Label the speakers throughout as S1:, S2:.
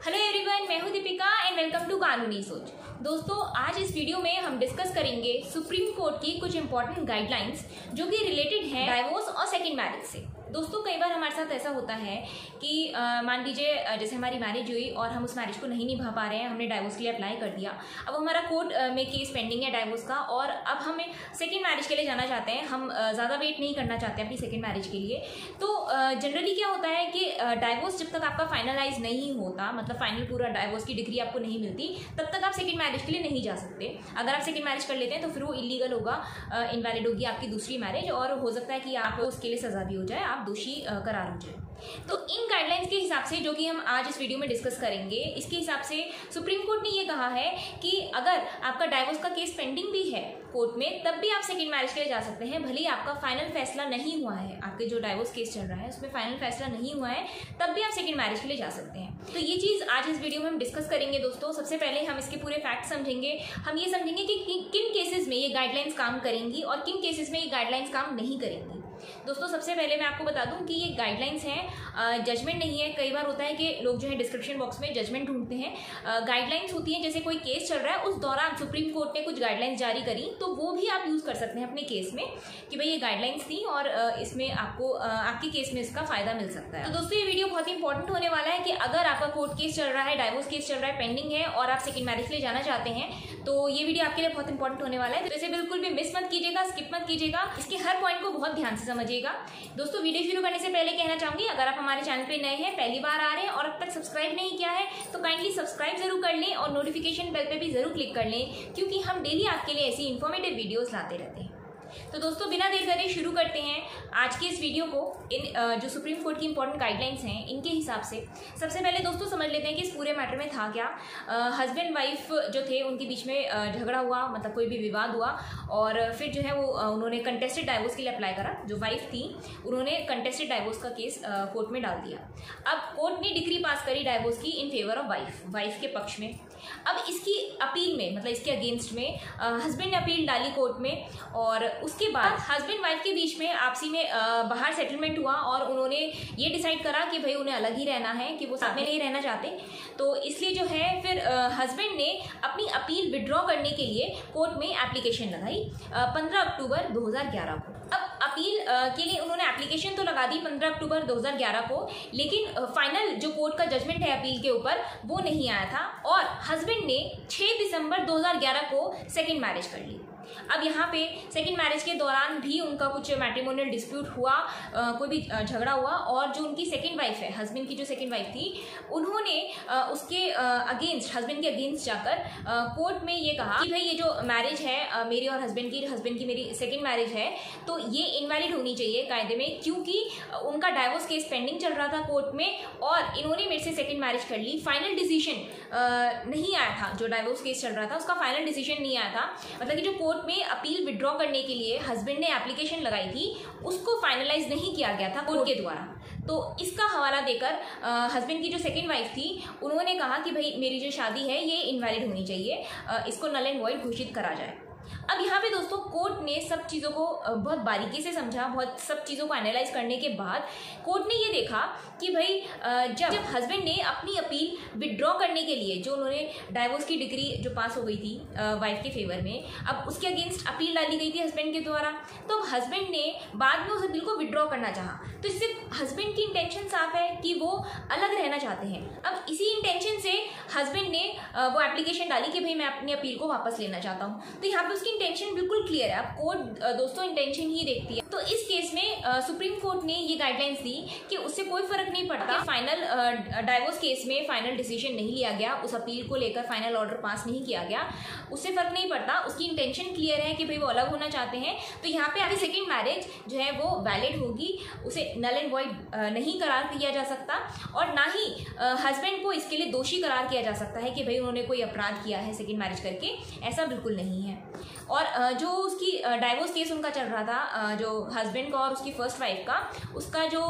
S1: Hello everyone, मैं हूं Deepika and welcome to कानूनी सोच। दोस्तों, आज इस वीडियो में हम डिस्कस करेंगे सुप्रीम कोर्ट की कुछ इंपॉर्टेंट गाइडलाइंस जो कि रिलेटेड है डाइवोर्स और सेकंड मैरिज से। दोस्तों, कई बार हमारे साथ ऐसा होता है कि मान लीजिए जैसे हमारी मैरिज हुई और हम उस मैरिज को नहीं निभा पा रहे हैं, हमने डाइवोर्स के लिए अप्लाई कर दिया। अब हमारा कोर्ट में केस पेंडिंग है डाइवोर्स का और अब हमें सेकंड मैरिज के लिए जाना चाहते हैं। हम ज़्यादा वेट नहीं करना चाहते अपनी सेकंड मैरिज के लिए। तो जनरली क्या होता है कि डाइवोर्स जब तक आपका फाइनलाइज नहीं होता, मतलब फाइनल पूरा डाइवोर्स की डिग्री आपको नहीं मिलती, तब तक आप सेकंड मैरिज के लिए नहीं जा सकते। अगर आप सेकंड मैरिज कर लेते हैं तो फिर वो इलीगल होगा, इनवैलिड होगी आपकी दूसरी मैरिज और हो सकता है कि आपको उसके लिए सजा भी हो जाए, आप दोषी करार हो जाए। तो इन गाइडलाइंस के हिसाब से जो कि हम आज इस वीडियो में डिस्कस करेंगे, इसके हिसाब से सुप्रीम कोर्ट ने ये कहा है कि अगर आपका डाइवोर्स का केस पेंडिंग भी है कोर्ट में, तब भी आप सेकंड मैरिज के लिए जा सकते हैं। भले ही आपका फाइनल फैसला नहीं हुआ है, आपके जो डाइवोर्स केस चल रहा है उसमें फाइनल फैसला नहीं हुआ है, तब भी आप सेकंड मैरिज के लिए जा सकते हैं। तो ये चीज़ आज इस वीडियो में हम डिस्कस करेंगे। दोस्तों, सबसे पहले हम इसके पूरे फैक्ट समझेंगे। हम ये समझेंगे कि किन केसेस में ये गाइडलाइंस काम करेंगी और किन केसेस में ये गाइडलाइंस काम नहीं करेंगी। दोस्तों, सबसे पहले मैं आपको बता दूं कि ये गाइडलाइंस हैं, जजमेंट नहीं है। कई बार होता है कि लोग जो है डिस्क्रिप्शन बॉक्स में जजमेंट ढूंढते हैं। गाइडलाइंस होती हैं, जैसे कोई केस चल रहा है उस दौरान सुप्रीम कोर्ट ने कुछ गाइडलाइंस जारी करी, तो वो भी आप यूज़ कर सकते हैं अपने केस में कि भाई ये गाइडलाइंस थी और इसमें आपको आपके केस में इसका फायदा मिल सकता है। तो दोस्तों, ये वीडियो बहुत ही इंपॉर्टेंट होने वाला है कि अगर आपका कोर्ट केस चल रहा है, डाइवोर्स केस चल रहा है, पेंडिंग है और आप सेकंड मैरिज के लिए जाना चाहते हैं, तो ये वीडियो आपके लिए बहुत इंपॉर्टेंट होने वाला है। तो इसे बिल्कुल भी मिस मत कीजिएगा, स्किप मत कीजिएगा, इसके हर पॉइंट को बहुत ध्यान से समझिएगा। दोस्तों, वीडियो शुरू करने से पहले कहना चाहूंगी, अगर आप हमारे चैनल पे नए हैं, पहली बार आ रहे हैं और अब तक सब्सक्राइब नहीं किया है, तो काइंडली सब्सक्राइब जरूर कर लें और नोटिफिकेशन बेल पे भी जरूर क्लिक कर लें, क्योंकि हम डेली आपके लिए ऐसी इन्फॉर्मेटिव वीडियोस लाते रहते हैं। तो दोस्तों, बिना देर करे शुरू करते हैं आज के इस वीडियो को। इन जो सुप्रीम कोर्ट की इंपॉर्टेंट गाइडलाइंस हैं, इनके हिसाब से सबसे पहले दोस्तों समझ लेते हैं कि इस पूरे मैटर में था क्या। हस्बैंड वाइफ जो थे उनके बीच में झगड़ा हुआ, मतलब कोई भी विवाद हुआ और फिर जो है वो उन्होंने कंटेस्टेड डाइवोर्स के लिए अप्लाई करा। जो वाइफ थी उन्होंने कंटेस्टेड डाइवोर्स का केस कोर्ट में डाल दिया। अब कोर्ट ने डिग्री पास करी डाइवोर्स की इन फेवर ऑफ वाइफ के पक्ष में। अब इसकी अपील में, मतलब इसके अगेंस्ट में हस्बैंड ने अपील डाली कोर्ट में और उसके बाद हस्बैंड वाइफ के बीच में आपसी में बाहर सेटलमेंट हुआ और उन्होंने ये डिसाइड करा कि भाई उन्हें अलग ही रहना है, कि वो साथ में नहीं रहना चाहते। तो इसलिए जो है फिर हस्बैंड ने अपनी अपील विड्रॉ करने के लिए कोर्ट में एप्लीकेशन लगाई 15 अक्टूबर 2011 को। अब अपील के लिए उन्होंने एप्लीकेशन तो लगा दी 15 अक्टूबर 2011 को, लेकिन फाइनल जो कोर्ट का जजमेंट है अपील के ऊपर वो नहीं आया था और हस्बैंड ने 6 दिसंबर 2011 को सेकंड मैरिज कर ली। अब यहाँ पे सेकंड मैरिज के दौरान भी उनका कुछ मैट्रिमोनियल डिस्प्यूट हुआ, कोई भी झगड़ा हुआ और जो उनकी सेकंड वाइफ है, हस्बैंड की जो सेकंड वाइफ थी, उन्होंने उसके अगेंस्ट, हस्बैंड के अगेंस्ट जाकर कोर्ट में ये कहा कि भाई ये जो मैरिज है मेरी और हस्बैंड की मेरी सेकंड मैरिज है, तो ये इनवैलिड होनी चाहिए कायदे में, क्योंकि उनका डाइवोर्स केस पेंडिंग चल रहा था कोर्ट में और इन्होंने मेरे से सेकंड मैरिज कर ली। फाइनल डिसीजन नहीं आया था, जो डाइवोर्स केस चल रहा था उसका फाइनल डिसीजन नहीं आया था, मतलब कि जो कोर्ट में अपील विड्रॉ करने के लिए हस्बैंड ने एप्लीकेशन लगाई थी उसको फाइनलाइज नहीं किया गया था कोर्ट के द्वारा। तो इसका हवाला देकर हस्बैंड की जो सेकंड वाइफ थी उन्होंने कहा कि भाई मेरी जो शादी है ये इनवैलिड होनी चाहिए, इसको नल एंड वॉइड घोषित करा जाए। अब यहाँ पे दोस्तों कोर्ट ने सब चीज़ों को बहुत बारीकी से समझा, बहुत सब चीज़ों को एनालाइज करने के बाद कोर्ट ने ये देखा कि भाई जब हस्बैंड ने अपनी अपील विड्रॉ करने के लिए, जो उन्होंने डाइवोर्स की डिग्री जो पास हो गई थी वाइफ के फेवर में, अब उसके अगेंस्ट अपील डाली गई थी हस्बैंड के द्वारा, तो हस्बैंड ने बाद में उस अपील को विड्रॉ करना चाहा। तो इससे हस्बैंड की इंटेंशन साफ है कि वो अलग रहना चाहते हैं। अब इसी इंटेंशन से हस्बैंड ने वो एप्लीकेशन डाली कि भाई मैं अपनी अपील को वापस लेना चाहता हूँ। तो यहाँ पे उसकी इंटेंशन बिल्कुल क्लियर है। अब कोर्ट दोस्तों इंटेंशन ही देखती है। तो इस केस में सुप्रीम कोर्ट ने ये गाइडलाइंस दी कि उससे कोई फर्क नहीं पड़ता, फाइनल डाइवोर्स केस में फाइनल डिसीजन नहीं लिया गया, उस अपील को लेकर फाइनल ऑर्डर पास नहीं किया गया, उससे फर्क नहीं पड़ता, उसकी इंटेंशन क्लियर है कि भाई वो अलग होना चाहते हैं। तो यहाँ पे आपकी सेकेंड मैरिज जो है वो वैलिड होगी, उसे नल एंड वॉइड नहीं करार किया जा सकता और ना ही हस्बैंड को इसके लिए दोषी करार किया जा सकता है कि भाई उन्होंने कोई अपराध किया है सेकेंड मैरिज करके, ऐसा बिल्कुल नहीं है। और जो उसकी डाइवोर्स केस उनका चल रहा था, जो हस्बैंड का और उसकी फर्स्ट वाइफ का, उसका जो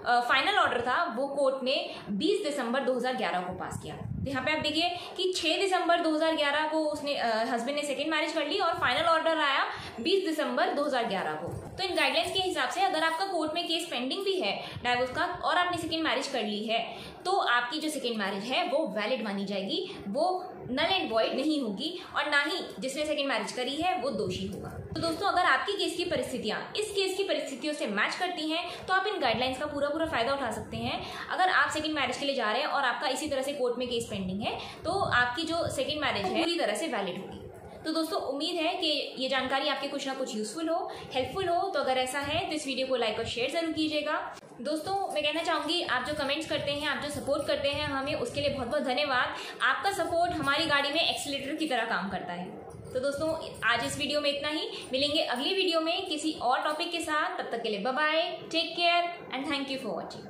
S1: फाइनल ऑर्डर था वो कोर्ट ने 20 दिसंबर 2011 को पास किया। तो यहाँ पे आप देखिए कि 6 दिसंबर 2011 को उसने हस्बैंड ने सेकेंड मैरिज कर ली और फाइनल ऑर्डर आया 20 दिसंबर 2011 को। तो इन गाइडलाइंस के हिसाब से अगर आपका कोर्ट में केस पेंडिंग भी है डाइवोर्स का और आपने सेकेंड मैरिज कर ली है तो आपकी जो सेकेंड मैरिज है वो वैलिड मानी जाएगी, वो नल एंड वॉइड नहीं होगी और ना ही जिसने सेकेंड मैरिज करी है वो दोषी होगा। तो दोस्तों अगर आपकी केस की परिस्थितियां इस केस की परिस्थितियों से मैच करती हैं तो आप इन गाइडलाइंस का पूरा फायदा उठा सकते हैं। अगर आप सेकेंड मैरिज के लिए जा रहे हैं और आपका इसी तरह से कोर्ट में केस पेंडिंग है तो आपकी जो सेकेंड मैरिज है पूरी तरह से वैलिड होगी। तो दोस्तों उम्मीद है कि ये जानकारी आपके कुछ ना कुछ यूजफुल हो, हेल्पफुल हो। तो अगर ऐसा है तो इस वीडियो को लाइक और शेयर जरूर कीजिएगा। दोस्तों मैं कहना चाहूँगी आप जो कमेंट्स करते हैं, आप जो सपोर्ट करते हैं हमें, उसके लिए बहुत बहुत धन्यवाद। आपका सपोर्ट हमारी गाड़ी में एक्सीलरेटर की तरह काम करता है। तो दोस्तों आज इस वीडियो में इतना ही, मिलेंगे अगली वीडियो में किसी और टॉपिक के साथ। तब तक के लिए bye bye, take care and thank you for watching.